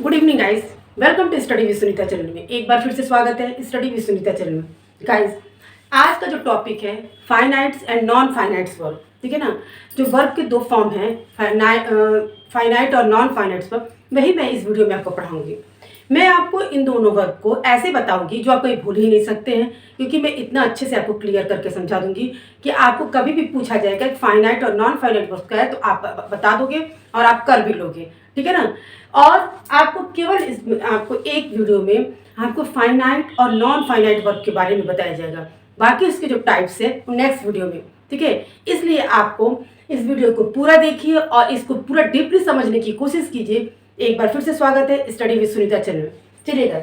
Good evening guys, welcome to study with Sunita channel में। एक बार फिर से स्वागत है स्टडी विद सुनीता चैनल में। गाइस, आज का जो टॉपिक है finites and non finites verb, ठीक है ना। जो वर्ब के दो फॉर्म हैं, फाइनाइट और नॉन फाइनाइट्स वर्ब, वही मैं इस वीडियो में आपको पढ़ाऊंगी। मैं आपको इन दोनों वर्ब को ऐसे बताऊंगी जो आप कभी भूल ही नहीं सकते हैं, क्योंकि मैं इतना अच्छे से आपको क्लियर करके समझा दूंगी कि आपको कभी भी पूछा जाएगा कि फाइनाइट और नॉन फाइनाइट वर्ब क्या है तो आप बता दोगे और आप कर भी लोगे, ठीक है ना। और आपको केवल आपको एक वीडियो में आपको फाइनाइट और नॉन फाइनाइट वर्ब के बारे में बताया जाएगा, बाकी उसके जो टाइप्स है वो नेक्स्ट वीडियो में, ठीक है। इसलिए आपको इस वीडियो को पूरा देखिए और इसको पूरा डीपली समझने की कोशिश कीजिए। एक बार फिर से स्वागत है स्टडी विद सुनीता चैनल में। चलिएगा,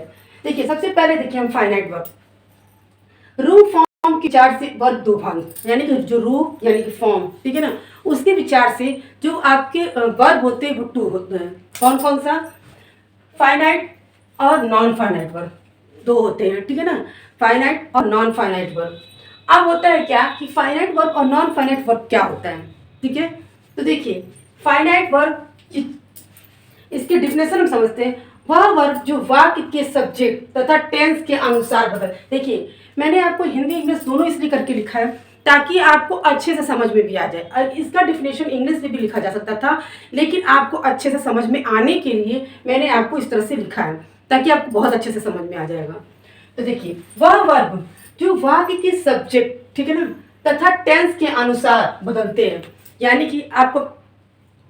देखिए सबसे पहले देखिए हम फाइनाइट वर्ब। रूप फॉर्म के विचार से वर्ब दो भाग, यानी कि जो रूप यानी कि फॉर्म, ठीक है ना, उसके विचार से जो आपके वर्ब होते हैं वो टू होते हैं। कौन कौन सा? फाइनाइट और नॉन फाइनाइट वर्ब दो होते हैं, ठीक है ना। फाइनाइट और नॉन फाइनाइट वर्ब। अब होता है क्या कि फाइनाइट वर्ब और नॉन फाइनाइट वर्ब क्या होता है, ठीक है। तो देखिए फाइनाइट वर्ब, इसके डिफिनेशन हम समझते हैं। वह वर्ब जो वाक्य के सब्जेक्ट तथा टेंस के अनुसार बदल। देखिए मैंने आपको हिंदी इंग्लिश दोनों इसलिए करके लिखा है ताकि आपको अच्छे से समझ में भी आ जाए। और इसका डिफिनेशन इंग्लिश में भी लिखा जा सकता था, लेकिन आपको अच्छे से समझ में आने के लिए मैंने आपको इस तरह से लिखा है ताकि आपको बहुत अच्छे से समझ में आ जाएगा। तो देखिए वह वर्ब जो वाक्य के सब्जेक्ट, ठीक है ना, तथा टेंस के अनुसार बदलते हैं। यानी कि आपको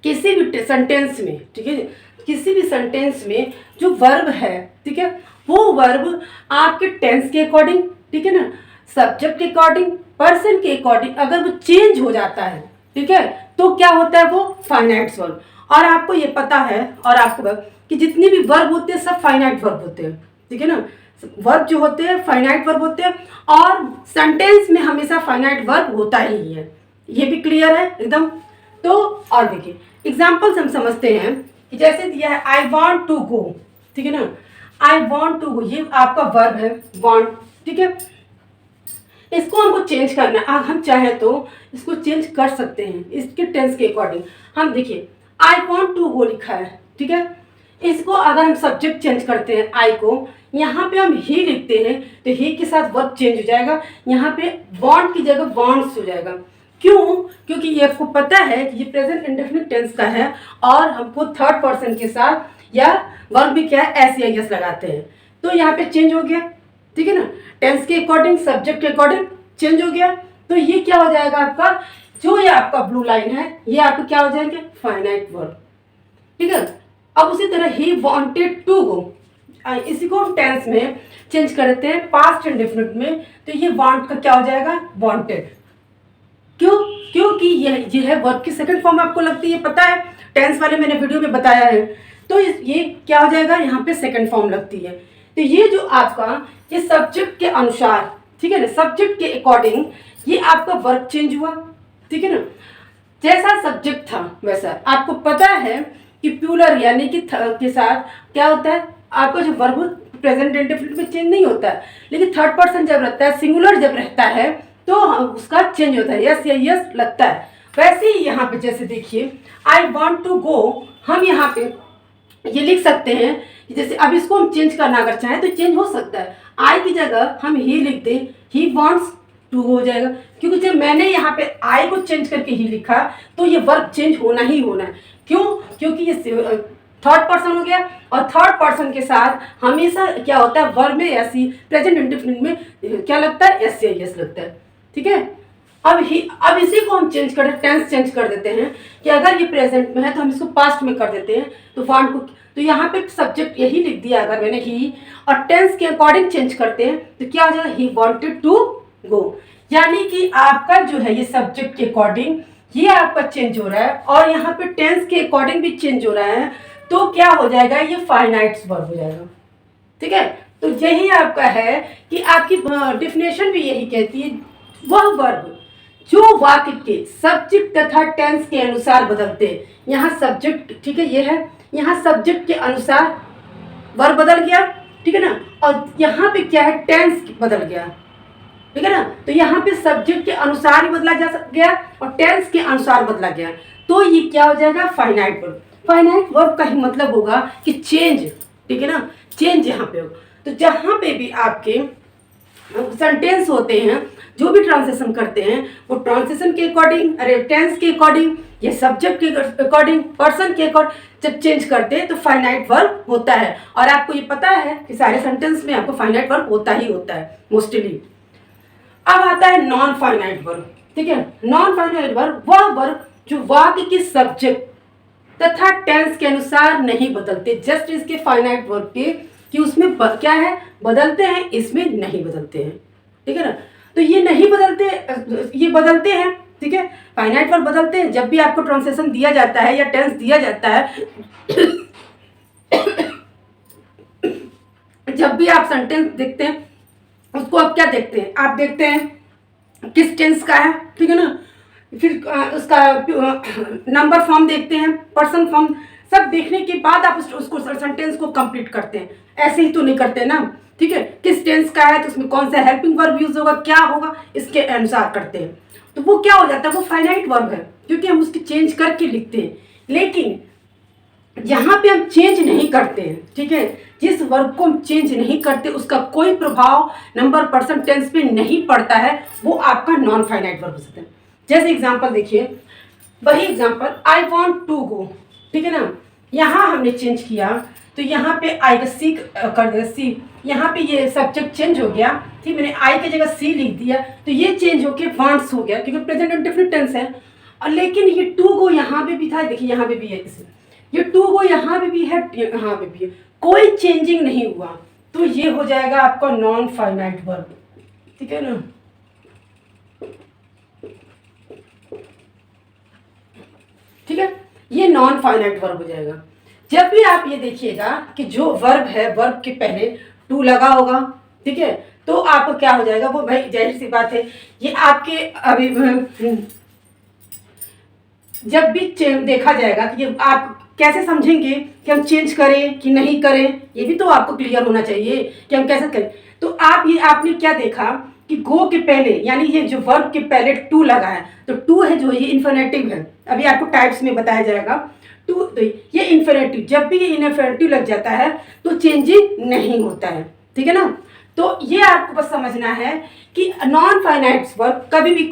किसी भी सेंटेंस में, ठीक है, किसी भी सेंटेंस में जो वर्ब है, ठीक है, वो वर्ब आपके टेंस के अकॉर्डिंग, ठीक है ना, सब्जेक्ट के अकॉर्डिंग, पर्सन के अकॉर्डिंग अगर वो चेंज हो जाता है, ठीक है, तो क्या होता है वो फाइनाइट वर्ब। और आपको ये पता है और आपको कि जितनी भी वर्ब होते हैं सब फाइनाइट वर्ब होते हैं, ठीक है ना। वर्ब जो होते हैं फाइनाइट वर्ब होते हैं और सेंटेंस में हमेशा फाइनाइट वर्ब होता ही है। ये भी क्लियर है एकदम। तो और देखिए एग्जाम्पल्स हम समझते हैं कि जैसे दिया है आई वॉन्ट टू गो, ठीक है ना। आई वॉन्ट टू गो, ये आपका वर्ब है वॉन्ट, ठीक है। इसको हमको चेंज करना है, हम चाहे तो इसको चेंज कर सकते हैं इसके टेंस के अकॉर्डिंग। हम देखिए आई वॉन्ट टू गो लिखा है, ठीक है। इसको अगर हम सब्जेक्ट चेंज करते हैं, आई को यहाँ पे हम ही लिखते हैं तो ही के साथ वर्ब चेंज हो जाएगा। यहाँ पे वॉन्ट की जगह वॉन्ट्स हो जाएगा। क्यों? क्योंकि ये आपको पता है कि ये प्रेजेंट इंडेफिनिट टेंस का है और हमको थर्ड पर्सन के साथ या वर्ब भी क्या है एस या यस लगाते हैं, तो यहाँ पे चेंज हो गया, ठीक है ना। टेंस के अकॉर्डिंग, सब्जेक्ट के अकॉर्डिंग चेंज हो गया। तो ये क्या हो जाएगा आपका, जो ये आपका ब्लू लाइन है ये आपको क्या हो जाएंगे फाइनाइट वर्ब, ठीक है। अब उसी तरह ही वांटेड टू गो, इसी को हम टेंस में चेंज कर देते हैं पास्ट इंडेफिनिट में, तो ये वांट का क्या हो जाएगा वांटेड। क्यों? क्योंकि ये है वर्ब की सेकंड फॉर्म, आपको लगती है पता है, टेंस वाले मैंने वीडियो में बताया है। तो ये क्या हो जाएगा, यहाँ पे सेकंड फॉर्म लगती है। तो ये जो आपका ये सब्जेक्ट के अनुसार, ठीक है ना, सब्जेक्ट के अकॉर्डिंग ये आपका वर्ब चेंज हुआ, ठीक है ना। जैसा सब्जेक्ट था वैसा आपको पता है कि प्लूरल यानी कि के साथ क्या होता है आपका जो वर्ब प्रेजेंट इंडेफिनिट में चेंज नहीं होता है, लेकिन थर्ड पर्सन जब रहता है, सिंगुलर जब रहता है तो उसका चेंज होता है, यस या यस लगता है। वैसे ही यहाँ पे जैसे देखिए आई वॉन्ट टू गो, हम यहाँ पे ये लिख सकते हैं कि जैसे अब इसको हम चेंज करना अगर चाहें तो चेंज हो सकता है। आई की जगह हम ही लिख दें, ही वॉन्ट्स टू हो जाएगा, क्योंकि जब मैंने यहाँ पे आई को चेंज करके ही लिखा तो ये वर्ब चेंज होना ही होना है। क्यों? क्योंकि ये थर्ड पर्सन हो गया और थर्ड पर्सन के साथ हमेशा क्या होता है वर्ब में ऐसी प्रेजेंट इंडेफिनिट में क्या लगता है एस या यस लगता है, ठीक है। अब इसी को हम चेंज कर टेंस चेंज कर देते हैं कि अगर ये प्रेजेंट में है तो हम इसको पास्ट में कर देते हैं, तो वांट को तो यहाँ पे सब्जेक्ट यही लिख दिया अगर मैंने ही, और टेंस के अकॉर्डिंग चेंज करते हैं तो क्या हो जाएगा ही वांटेड टू गो। यानी कि आपका जो है ये सब्जेक्ट के अकॉर्डिंग ये आपका चेंज हो रहा है और यहाँ पे टेंस के अकॉर्डिंग भी चेंज हो रहा है, तो क्या हो जाएगा ये फाइनाइट वर्ब हो जाएगा, ठीक है। तो यही आपका है कि आपकी डिफिनेशन भी यही कहती है, वह वर्ब जो वाक्य के सब्जेक्ट तथा टेंस के अनुसार बदलते हैं। यहाँ सब्जेक्ट, ठीक है, ये है, यहाँ सब्जेक्ट के अनुसार वर्ब बदल गया, ठीक है ना, और यहाँ पे क्या है टेंस बदल गया, ठीक है ना। तो यहाँ पे सब्जेक्ट के अनुसार ही बदला जा गया और टेंस के अनुसार बदला गया, तो ये क्या हो जाएगा फाइनाइट वर्ब। फाइनाइट वर्ब का ही मतलब होगा कि चेंज ठीक है ना, चेंज यहाँ पे हो। तो जहाँ पे भी आपके सेंटेंस होते हैं, जो भी ट्रांसलेशन करते हैं, वो ट्रांसलेशन के अकॉर्डिंग, अरे टेंस के अकॉर्डिंग, या सब्जेक्ट के अकॉर्डिंग, पर्सन के अकॉर्डिंग जब चेंज करते हैं तो फाइनाइट वर्ब होता है। और आपको ये पता है कि सारे सेंटेंस में आपको फाइनाइट वर्ब होता ही होता है मोस्टली। अब आता है नॉन फाइनाइट वर्ब, ठीक है। नॉन फाइनाइट वर्ब वह वर्ब जो वाक्य के सब्जेक्ट तथा टेंस के अनुसार नहीं बदलते, जस्ट इसके फाइनाइट वर्ब के कि उसमें क्या है, बदलते हैं, इसमें नहीं बदलते हैं, ठीक है ना। तो ये नहीं बदलते, ये बदलते हैं, ठीक है। फाइनाइट वर्ब बदलते हैं जब भी आपको ट्रांसलेशन दिया जाता है या टेंस दिया जाता है। जब भी आप सेंटेंस देखते हैं उसको आप क्या देखते हैं, आप देखते हैं किस टेंस का है, ठीक है ना। फिर उसका नंबर फॉर्म देखते हैं, पर्सन फॉर्म, सब देखने के बाद आप उसको सेंटेंस को कंप्लीट करते हैं। ऐसे ही तो नहीं करते ना, ठीक है। किस टेंस का है तो उसमें कौन सा हेल्पिंग वर्ब यूज होगा, क्या होगा, इसके अनुसार करते हैं। तो वो क्या हो जाता है, वो फाइनाइट वर्ब है, क्योंकि हम उसकी चेंज करके लिखते हैं। लेकिन यहाँ पे हम चेंज नहीं करते हैं, ठीक है। जिस वर्ब को हम चेंज नहीं करते उसका कोई प्रभाव नंबर, पर्सन, टेंस पे नहीं पड़ता है, वो आपका नॉन फाइनाइट वर्ब हो सकता है। जैसे एग्जांपल देखिए, वही example, I want to go, ठीक है ना। यहाँ हमने चेंज किया तो यहाँ पे आई का सी कर दिया, सी, यहाँ पे ये सब्जेक्ट चेंज हो गया, ठीक, मैंने आई की जगह सी लिख दिया, तो ये चेंज होके वांट्स हो गया, क्योंकि प्रेजेंट इंडेफिनिट टेंस है। और लेकिन ये टू गो यहाँ पे भी था, देखिए यहाँ पे भी है, इसे ये टू गो यहाँ पे भी है, यहाँ पे भी है, कोई चेंजिंग नहीं हुआ, तो ये हो जाएगा आपका नॉन फाइनाइट वर्ब, ठीक है ना। ठीक है, ये नॉन फाइनाइट वर्ब हो जाएगा। जब भी आप ये देखिएगा कि जो वर्ब है, वर्ब के पहले टू लगा होगा, ठीक है, तो आपको क्या हो जाएगा, वो भाई जाहिर सी बात है, ये आपके अभी जब भी देखा जाएगा कि ये आप कैसे समझेंगे कि हम चेंज करें कि नहीं करें, ये भी तो आपको क्लियर होना चाहिए कि हम कैसे करें। तो आप ये आपने क्या देखा कि गो के पहले, यानी ये जो वर्ब के पहले टू लगा है, तो टू है जो ये इन्फिनेटिव है, अभी आपको टाइप्स में बताया जाएगा। टू, तो ये इन्फिनेटिव, जब भी ये इन्फिनेटिव लग जाता है तो चेंजिंग नहीं होता है, ठीक है ना। तो ये आपको बस समझना है कि नॉन फाइनाइट वर्ब कभी भी,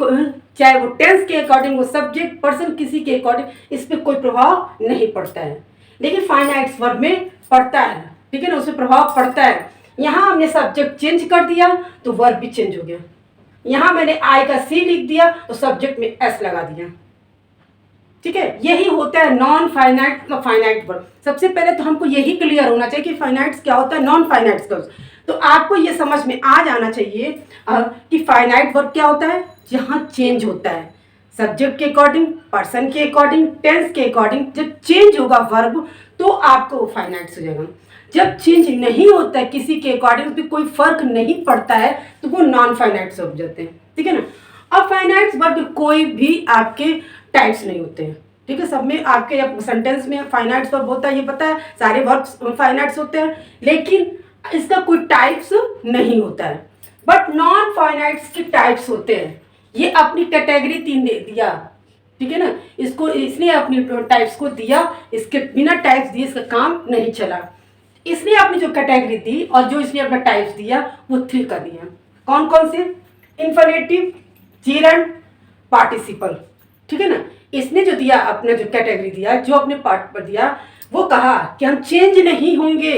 चाहे वो टेंस के अकॉर्डिंग, वो सब्जेक्ट, पर्सन, किसी के अकॉर्डिंग, इस पर कोई प्रभाव नहीं पड़ता है। लेकिन फाइनाइट वर्ब में पड़ता है, ठीक है ना, उसमें प्रभाव पड़ता है। यहाँ हमने सब्जेक्ट चेंज कर दिया तो वर्ब भी चेंज हो गया। यहाँ मैंने आई का सी लिख दिया तो सब्जेक्ट में एस लगा दिया, ठीक है। यही होता है नॉन फाइनाइट फाइनाइट वर्ब। सबसे पहले तो हमको यही क्लियर होना चाहिए कि फाइनाइट्स क्या होता है, नॉन फाइनाइट्स क्या होता है। तो आपको ये समझ में आ जाना चाहिए कि फाइनाइट वर्ब क्या होता है, जहाँ चेंज होता है सब्जेक्ट के अकॉर्डिंग, पर्सन के अकॉर्डिंग, टेंस के अकॉर्डिंग। जब चेंज होगा वर्ब तो आपको फाइनाइट्स हो जाएगा। जब चेंज नहीं होता है किसी के अकॉर्डिंग, तो कोई फर्क नहीं पड़ता है, तो वो नॉन फाइनाइट्स हो जाते हैं, ठीक है ना। अब फाइनाइट्स वर्ब कोई भी आपके टाइप्स नहीं होते हैं, ठीक है। सब में आपके सेंटेंस में फाइनाइट्स वर्ब होता है, ये पता है, सारे वर्ब फाइनाइट्स होते हैं, लेकिन इसका कोई टाइप्स नहीं होता है। बट नॉन फाइनाइट्स के टाइप्स होते हैं, ये अपनी कैटेगरी 3 दे दिया, ठीक है ना, इसको इसने अपनी टाइप्स को दिया, इसके बिना टाइप्स दिए इसका काम नहीं चला। इसने अपनी जो कैटेगरी दी और जो इसने अपना टाइप्स दिया वो 3 का दिया। कौन कौन से, इन्फिनेटिव, जीरंड, पार्टिसिपल, ठीक है ना। इसने जो दिया, अपना जो कैटेगरी दिया, जो अपने पार्ट पर दिया, वो कहा कि हम चेंज नहीं होंगे,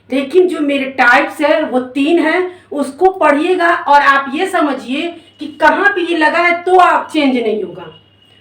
लेकिन जो मेरे टाइप्स है वो 3 हैं, उसको पढ़िएगा और आप ये समझिए कि कहाँ पे ये लगा है तो आप चेंज नहीं होगा।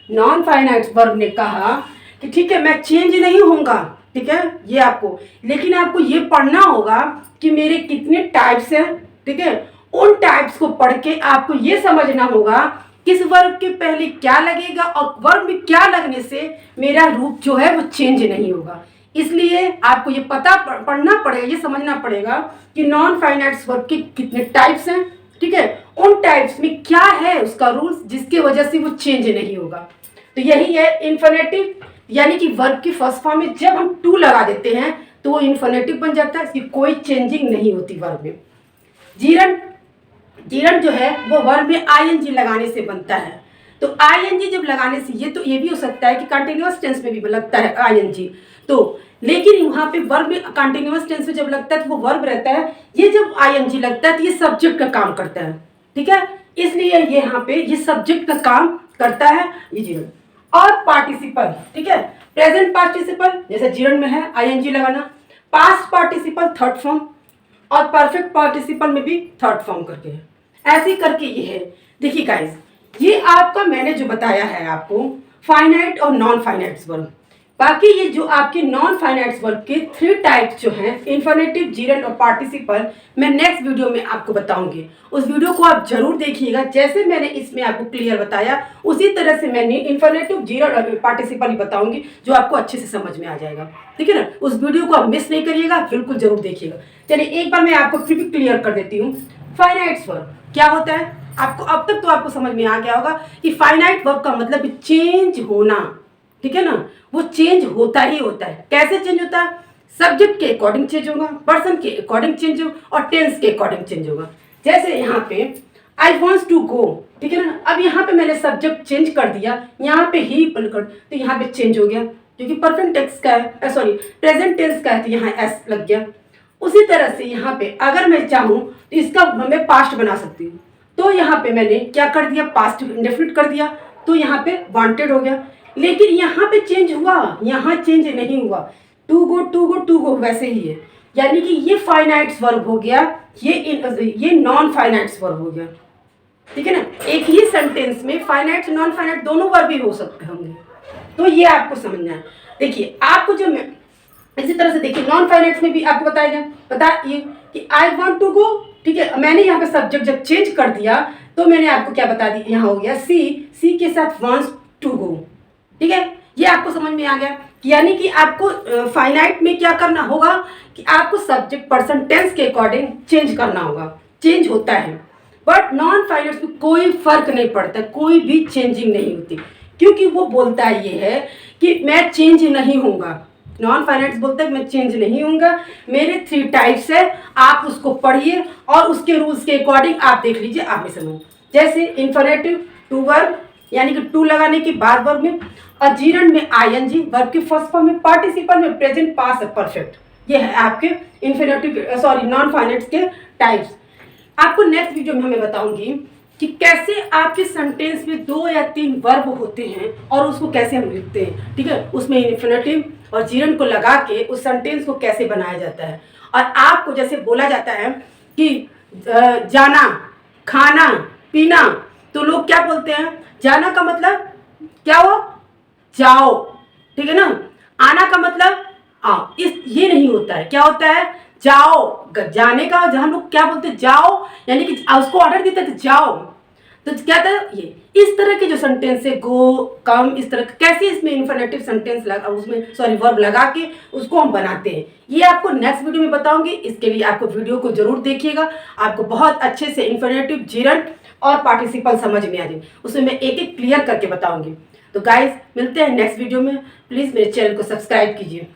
नॉन फाइनाइट वर्ब ने कहा कि ठीक है मैं चेंज नहीं होऊंगा, ठीक है, ये आपको, लेकिन आपको ये पढ़ना होगा कि मेरे कितने टाइप्स हैं, ठीक है। उन टाइप्स को पढ़ के आपको ये समझना होगा किस वर्ब के पहले क्या लगेगा और वर्ब में क्या लगने से मेरा रूप जो है वो चेंज नहीं होगा। इसलिए आपको ये पढ़ना पड़ेगा, ये समझना पड़ेगा कि नॉन फाइनाइट वर्ब के कितने टाइप्स हैं, ठीक है, उन टाइप्स में क्या है उसका रूल्स जिसकी वजह से वो चेंज नहीं होगा। तो यही है इन्फिनेटिव, यानी कि वर्ब की फर्स्ट फॉर्म में जब हम टू लगा देते हैं तो वो इन्फिनेटिव बन जाता है, इसकी कोई चेंजिंग नहीं होती वर्ब में। जीरंड, जीरंड जो है वो वर्ब में आईएनजी लगाने से बनता है। तो आईएनजी जब लगाने से ये तो ये भी हो सकता है कि कंटिन्यूअस टेंस में भी लगता है आईएनजी, तो लेकिन वहाँ पे वर्ब में कंटिन्यूअस टेंस में जब लगता है तो वो वर्ब रहता है, ये जब आईएनजी लगता है तो ये सब्जेक्ट का काम करता है, ठीक है, इसलिए ये यहाँ पे ये सब्जेक्ट का काम करता है ये जीरन। और पार्टिसिपल, ठीक है, प्रेजेंट पार्टिसिपल जैसे जीरन में है आईएनजी लगाना, पास्ट पार्टिसिपल थर्ड फॉर्म और परफेक्ट पार्टिसिपल में भी थर्ड फॉर्म करके है, ऐसे करके ये है। देखिए गाइस, ये आपका मैंने जो बताया है आपको फाइनाइट और नॉन फाइनाइट्स वर्ब। बाकी ये जो आपके नॉन फाइनाइट्स वर्ब के 3 टाइप्स जो हैं, इन्फिनेटिव, जीरंड और पार्टिसिपल, मैं नेक्स्ट वीडियो में आपको बताऊंगी। उस वीडियो को आप जरूर देखिएगा। जैसे मैंने इसमें आपको क्लियर बताया उसी तरह से मैंने इन्फिनेटिव, जीरंड और पार्टिसिपल ही बताऊंगी, जो आपको अच्छे से समझ में आ जाएगा, ठीक है ना। उस वीडियो को आप मिस नहीं करिएगा, बिल्कुल जरूर देखिएगा। चलिए एक बार मैं आपको फिर भी क्लियर कर देती हूँ। फाइनाइट्स वर्ब क्या होता है, आपको अब तक तो आपको समझ में आ गया होगा कि फाइनाइट वर्ब का मतलब चेंज होना, ठीक है ना, वो चेंज होता ही होता है। कैसे चेंज होता है, सब्जेक्ट के अकॉर्डिंग चेंज होगा, पर्सन के अकॉर्डिंग चेंज होगा और टेंस के अकॉर्डिंग चेंज होगा। जैसे यहाँ पे आई वॉन्ट्स टू गो, ठीक है ना, अब यहाँ पे मैंने सब्जेक्ट चेंज कर दिया, यहाँ पे ही कर, तो यहाँ पे चेंज हो गया क्योंकि परफेक्ट टेंस का है, सॉरी प्रेजेंट टेंस का है, तो यहाँ एस लग गया। उसी तरह से यहाँ पे अगर मैं चाहूँ तो इसका मैं पास्ट बना सकती हूँ, तो यहाँ पे मैंने क्या कर दिया, पास्ट इंडेफिनिट कर दिया, तो यहाँ पे वांटेड हो गया। लेकिन यहाँ पे चेंज हुआ, यहाँ चेंज नहीं हुआ, to go to go to go वैसे ही है, यानी कि ये फाइनाइट्स वर्ब हो गया, ये नॉन फाइनाइट्स वर्ब हो गया, ठीक है ना। एक ही सेंटेंस में फाइनाइट नॉन फाइनाइट दोनों वर्ब भी हो सकते होंगे, तो ये आपको समझना है। देखिए आपको जो मैं इसी तरह से देखिए नॉन फाइनाइट्स में भी आपको बताइए कि आई वांट टू गो, ठीक है, मैंने यहाँ पे सब्जेक्ट जब चेंज कर दिया तो मैंने आपको क्या बता दी, यहाँ हो गया सी के साथ वांट्स टू गो, ठीक है। ये आपको समझ में आ गया कि यानी कि आपको फाइनाइट में क्या करना होगा कि आपको सब्जेक्ट पर्सन टेंस के अकॉर्डिंग चेंज करना होगा, चेंज होता है। बट नॉन फाइनाइट्स में कोई फर्क नहीं पड़ता, कोई भी चेंजिंग नहीं होती, क्योंकि वो बोलता ये है कि मैं चेंज नहीं होऊंगा। नॉन फाइनाइट्स बोलता है मैं चेंज नहीं होऊंगा, मेरे 3 टाइप्स है, आप उसको पढ़िए और उसके रूल्स के अकॉर्डिंग आप देख लीजिए, आप भी समझ। जैसे इन्फिनेटिव टू वर्ब यानी कि टू लगाने के बाद वर्ब में, और जीरंड में आईएनजी, वर्ब के फर्स्ट फॉर्म में, पार्टिसिपल में प्रेजेंट पास्ट परफेक्ट। ये है आपके इन्फिनेटिव सॉरी नॉन फाइनाइट्स के टाइप्स। आपको नेक्स्ट वीडियो में मैं बताऊंगी कि कैसे आपके सेंटेंस में 2 या 3 वर्ब होते हैं और उसको कैसे हम लिखते हैं, ठीक है, उसमें इन्फिनेटिव और जीरंड को लगा के उस सेंटेंस को कैसे बनाया जाता है। और आपको जैसे बोला जाता है कि जाना, खाना, पीना, तो लोग क्या बोलते हैं, जाना का मतलब क्या हो, जाओ, ठीक है ना, आना का मतलब आओ, ये नहीं होता है, क्या होता है, जाओ, जाने का हम लोग क्या बोलते हैं, जाओ, यानी कि उसको ऑर्डर देते थे जाओ, तो क्या था ये, इस तरह के जो सेंटेंस है, गो, कम, इस तरह कैसे इसमें इन्फिनेटिव सेंटेंस लगा, उसमें सॉरी वर्ब लगा के उसको हम बनाते हैं, ये आपको नेक्स्ट वीडियो में बताऊंगी। इसके लिए आपको वीडियो को जरूर देखिएगा, आपको बहुत अच्छे से इन्फिनेटिव, जीरंड और पार्टिसिपल समझ में आ जाए, उसमें मैं एक एक क्लियर करके बताऊंगी। तो गाइज मिलते हैं नेक्स्ट वीडियो में, प्लीज़ मेरे चैनल को सब्सक्राइब कीजिए।